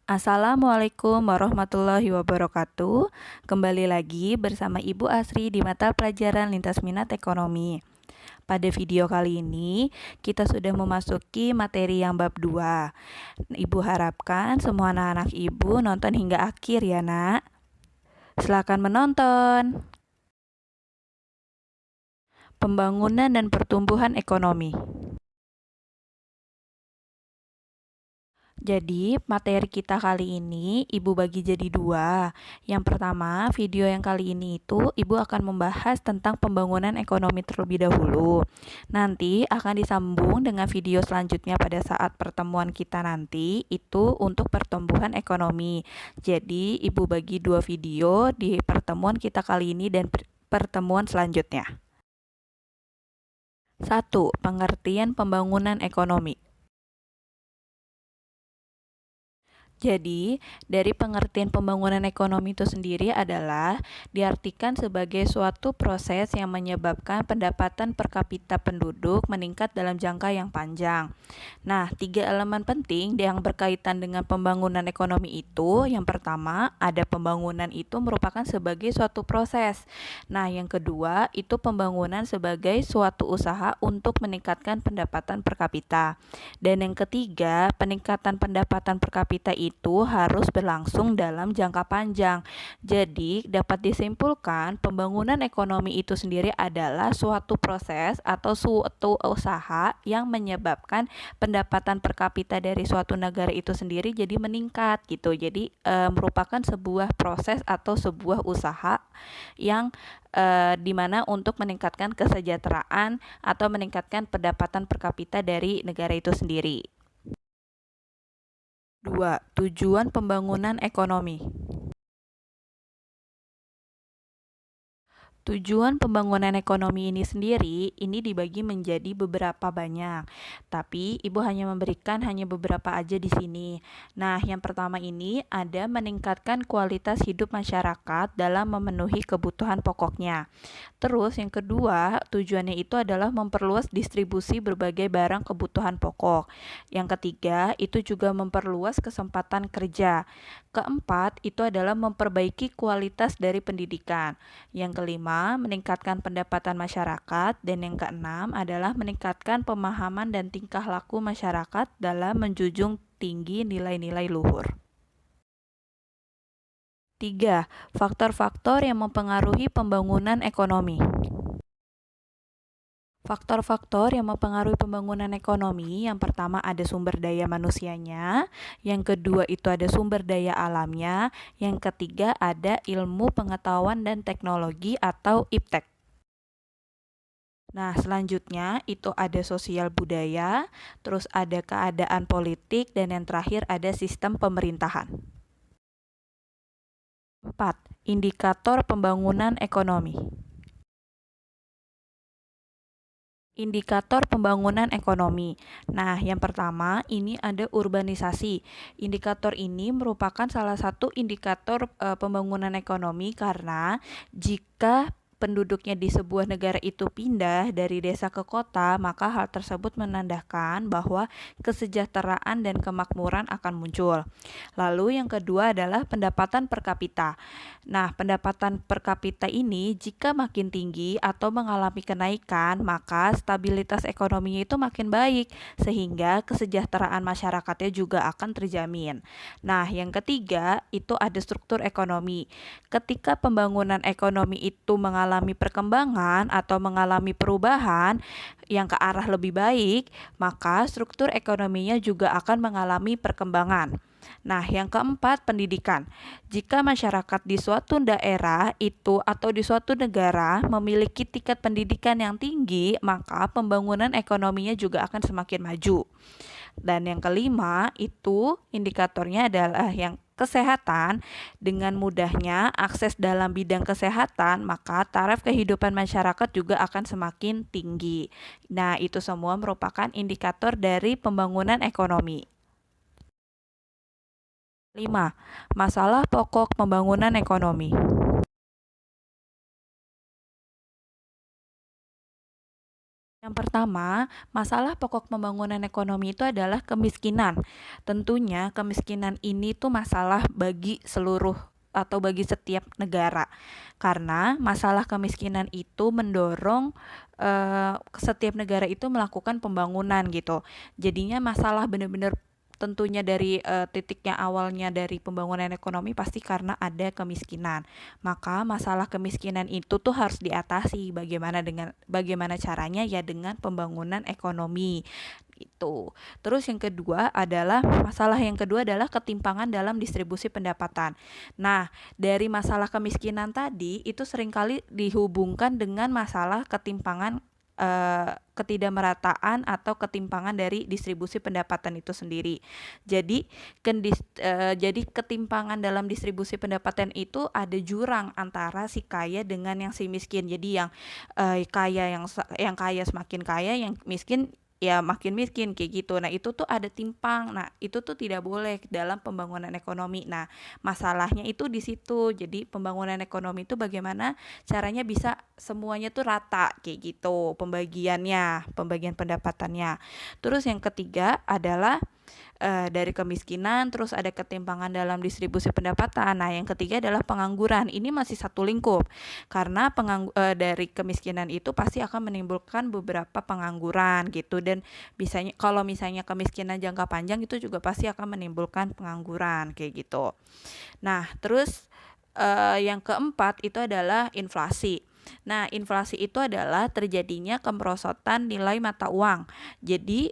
Assalamualaikum warahmatullahi wabarakatuh. Kembali lagi bersama Ibu Asri di mata pelajaran lintas minat ekonomi. Pada video kali ini, kita sudah memasuki materi yang bab 2. Ibu harapkan semua anak-anak Ibu nonton hingga akhir ya, Nak. Silakan menonton. Pembangunan dan pertumbuhan ekonomi. Jadi, materi kita kali ini Ibu bagi jadi dua. Yang pertama, video yang kali ini itu Ibu akan membahas tentang pembangunan ekonomi terlebih dahulu. Nanti akan disambung dengan video selanjutnya pada saat pertemuan kita nanti itu untuk pertumbuhan ekonomi. Jadi, Ibu bagi dua video di pertemuan kita kali ini dan pertemuan selanjutnya. 1. Pengertian pembangunan ekonomi. Jadi, dari pengertian pembangunan ekonomi itu sendiri adalah diartikan sebagai suatu proses yang menyebabkan pendapatan per kapita penduduk meningkat dalam jangka yang panjang. Nah, 3 elemen penting yang berkaitan dengan pembangunan ekonomi itu, yang pertama, ada pembangunan itu merupakan sebagai suatu proses. Nah, yang kedua, itu pembangunan sebagai suatu usaha untuk meningkatkan pendapatan per kapita. Dan yang ketiga, peningkatan pendapatan per kapita itu harus berlangsung dalam jangka panjang. Jadi, dapat disimpulkan pembangunan ekonomi itu sendiri adalah suatu proses atau suatu usaha yang menyebabkan pendapatan per kapita dari suatu negara itu sendiri jadi meningkat gitu. Jadi, merupakan sebuah proses atau sebuah usaha yang dimana untuk meningkatkan kesejahteraan atau meningkatkan pendapatan per kapita dari negara itu sendiri. 2. Tujuan pembangunan ekonomi. Tujuan pembangunan ekonomi ini sendiri, ini dibagi menjadi beberapa banyak. Tapi Ibu hanya memberikan beberapa aja di sini. Nah, yang pertama ini ada meningkatkan kualitas hidup masyarakat dalam memenuhi kebutuhan pokoknya. Terus yang kedua, tujuannya itu adalah memperluas distribusi berbagai barang kebutuhan pokok. Yang ketiga, itu juga memperluas kesempatan kerja. Keempat, itu adalah memperbaiki kualitas dari pendidikan. Yang kelima, meningkatkan pendapatan masyarakat, dan yang keenam adalah meningkatkan pemahaman dan tingkah laku masyarakat dalam menjunjung tinggi nilai-nilai luhur. 3. Faktor-faktor yang mempengaruhi pembangunan ekonomi. Faktor-faktor yang mempengaruhi pembangunan ekonomi, yang pertama ada sumber daya manusianya, yang kedua itu ada sumber daya alamnya, yang ketiga ada ilmu pengetahuan dan teknologi atau IPTEK. Nah, selanjutnya itu ada sosial budaya, terus ada keadaan politik, dan yang terakhir ada sistem pemerintahan. 4. Indikator pembangunan ekonomi. Indikator pembangunan ekonomi. Nah, yang pertama ini ada urbanisasi. Indikator ini merupakan salah satu indikator pembangunan ekonomi karena jika penduduknya di sebuah negara itu pindah dari desa ke kota, maka hal tersebut menandakan bahwa kesejahteraan dan kemakmuran akan muncul. Lalu yang kedua adalah pendapatan per kapita. Nah, pendapatan per kapita ini jika makin tinggi atau mengalami kenaikan, maka stabilitas ekonominya itu makin baik, sehingga kesejahteraan masyarakatnya juga akan terjamin. Nah, yang ketiga itu ada struktur ekonomi. Ketika pembangunan ekonomi itu mengalami perkembangan atau mengalami perubahan yang ke arah lebih baik, maka struktur ekonominya juga akan mengalami perkembangan. Nah, yang keempat, pendidikan. Jika masyarakat di suatu daerah itu atau di suatu negara memiliki tingkat pendidikan yang tinggi, maka pembangunan ekonominya juga akan semakin maju. Dan yang kelima, itu indikatornya adalah yang kesehatan. Dengan mudahnya akses dalam bidang kesehatan, maka taraf kehidupan masyarakat juga akan semakin tinggi. Nah, itu semua merupakan indikator dari pembangunan ekonomi. 5. Masalah pokok pembangunan ekonomi. Yang pertama, masalah pokok pembangunan ekonomi itu adalah kemiskinan. Tentunya kemiskinan ini tuh masalah bagi seluruh atau bagi setiap negara. Karena masalah kemiskinan itu mendorong setiap negara itu melakukan pembangunan gitu. Jadinya masalah benar-benar tentunya dari titiknya awalnya dari pembangunan ekonomi pasti karena ada kemiskinan. Maka masalah kemiskinan itu tuh harus diatasi. Bagaimana caranya ya dengan pembangunan ekonomi itu. Terus masalah yang kedua adalah ketimpangan dalam distribusi pendapatan. Nah, dari masalah kemiskinan tadi itu seringkali dihubungkan dengan masalah ketidakmerataan atau ketimpangan dari distribusi pendapatan itu sendiri. Jadi, jadi ketimpangan dalam distribusi pendapatan itu ada jurang antara si kaya dengan yang si miskin. Jadi yang kaya semakin kaya, yang miskin ya makin miskin kayak gitu. Nah, itu tuh ada timpang. Nah, itu tuh tidak boleh dalam pembangunan ekonomi. Nah, masalahnya itu di situ. Jadi, pembangunan ekonomi itu bagaimana caranya bisa semuanya tuh rata kayak gitu pembagian pendapatannya. Terus yang ketiga adalah dari kemiskinan, terus ada ketimpangan dalam distribusi pendapatan. Nah, yang ketiga adalah pengangguran. Ini masih satu lingkup. Karena dari kemiskinan itu pasti akan menimbulkan beberapa pengangguran gitu, dan kalau misalnya kemiskinan jangka panjang itu juga pasti akan menimbulkan pengangguran kayak gitu. Nah, terus yang keempat itu adalah inflasi. Nah, inflasi itu adalah terjadinya kemerosotan nilai mata uang. Jadi,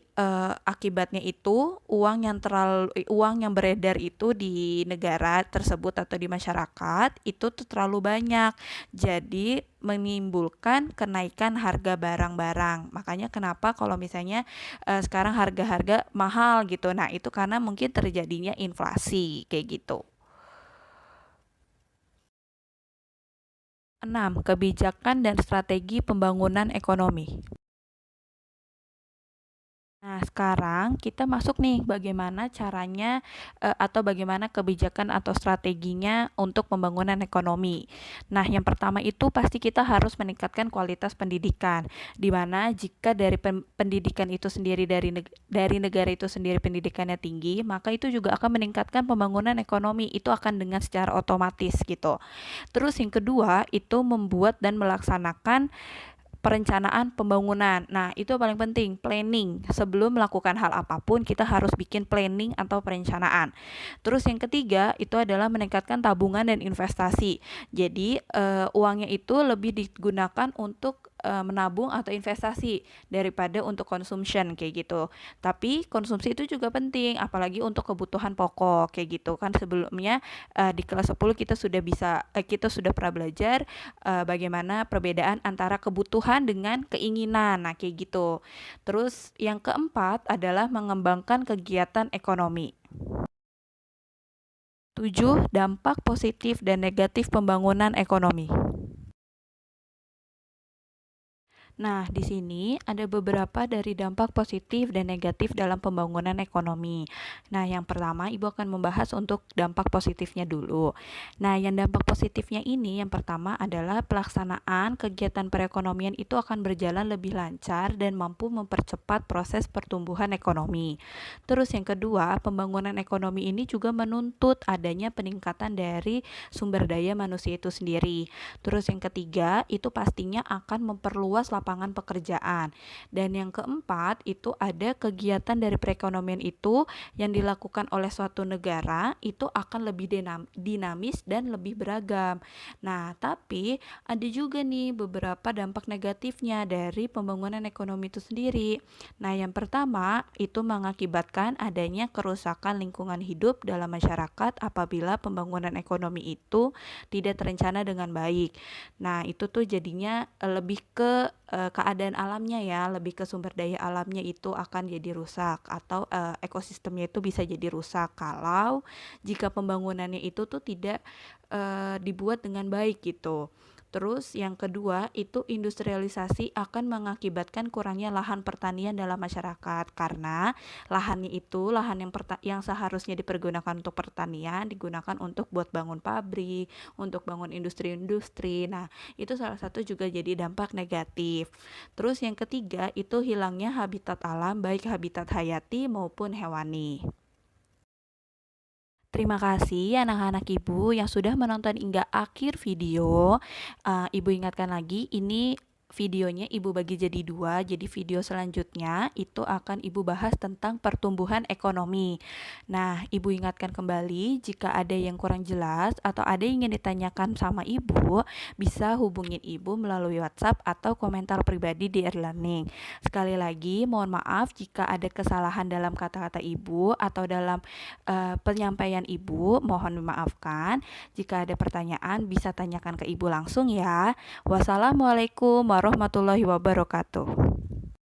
akibatnya itu uang yang beredar itu di negara tersebut atau di masyarakat itu tuh terlalu banyak. Jadi, menimbulkan kenaikan harga barang-barang. Makanya kenapa kalau misalnya sekarang harga-harga mahal gitu. Nah, itu karena mungkin terjadinya inflasi kayak gitu. 6. Kebijakan dan strategi pembangunan ekonomi. Nah, sekarang kita masuk nih bagaimana caranya atau bagaimana kebijakan atau strateginya untuk pembangunan ekonomi. Nah, yang pertama itu pasti kita harus meningkatkan kualitas pendidikan. Di mana jika dari pendidikan itu sendiri dari negara itu sendiri pendidikannya tinggi, maka itu juga akan meningkatkan pembangunan ekonomi. Itu akan dengan secara otomatis gitu. Terus yang kedua itu membuat dan melaksanakan perencanaan pembangunan. Nah, itu paling penting, planning. Sebelum melakukan hal apapun, kita harus bikin planning atau perencanaan. Terus yang ketiga, itu adalah meningkatkan tabungan dan investasi. Jadi, uangnya itu lebih digunakan untuk menabung atau investasi daripada untuk consumption kayak gitu. Tapi konsumsi itu juga penting, apalagi untuk kebutuhan pokok kayak gitu kan. Sebelumnya di kelas 10 kita sudah pernah belajar bagaimana perbedaan antara kebutuhan dengan keinginan. Nah, kayak gitu. Terus yang keempat adalah mengembangkan kegiatan ekonomi. 7. Dampak positif dan negatif pembangunan ekonomi. Nah, di sini ada beberapa dari dampak positif dan negatif dalam pembangunan ekonomi. Nah, yang pertama Ibu akan membahas untuk dampak positifnya dulu. Nah, yang dampak positifnya ini yang pertama adalah pelaksanaan kegiatan perekonomian itu akan berjalan lebih lancar dan mampu mempercepat proses pertumbuhan ekonomi. Terus yang kedua, pembangunan ekonomi ini juga menuntut adanya peningkatan dari sumber daya manusia itu sendiri. Terus yang ketiga, itu pastinya akan memperluas lapangan pekerjaan. Dan yang keempat, itu ada kegiatan dari perekonomian itu yang dilakukan oleh suatu negara itu akan lebih dinamis dan lebih beragam. Nah, tapi ada juga nih beberapa dampak negatifnya dari pembangunan ekonomi itu sendiri. Nah, yang pertama itu mengakibatkan adanya kerusakan lingkungan hidup dalam masyarakat apabila pembangunan ekonomi itu tidak terencana dengan baik. Nah, itu tuh jadinya lebih ke keadaan alamnya ya, lebih ke sumber daya alamnya itu akan jadi rusak atau ekosistemnya itu bisa jadi rusak kalau jika pembangunannya itu tuh tidak dibuat dengan baik gitu. Terus yang kedua itu industrialisasi akan mengakibatkan kurangnya lahan pertanian dalam masyarakat karena lahannya itu lahan yang seharusnya dipergunakan untuk pertanian digunakan untuk buat bangun pabrik, untuk bangun industri-industri. Nah, itu salah satu juga jadi dampak negatif. Terus yang ketiga itu hilangnya habitat alam baik habitat hayati maupun hewani. Terima kasih anak-anak ibu yang sudah menonton hingga akhir video. Ibu ingatkan lagi, ini videonya ibu bagi jadi dua. Jadi video selanjutnya itu akan ibu bahas tentang pertumbuhan ekonomi. Nah, ibu ingatkan kembali jika ada yang kurang jelas atau ada yang ingin ditanyakan sama ibu, bisa hubungin ibu melalui WhatsApp atau komentar pribadi di e-learning. Sekali lagi, mohon maaf jika ada kesalahan dalam kata-kata ibu atau dalam penyampaian ibu, mohon dimaafkan. Jika ada pertanyaan bisa tanyakan ke ibu langsung ya. Wassalamualaikum warahmatullahi wabarakatuh.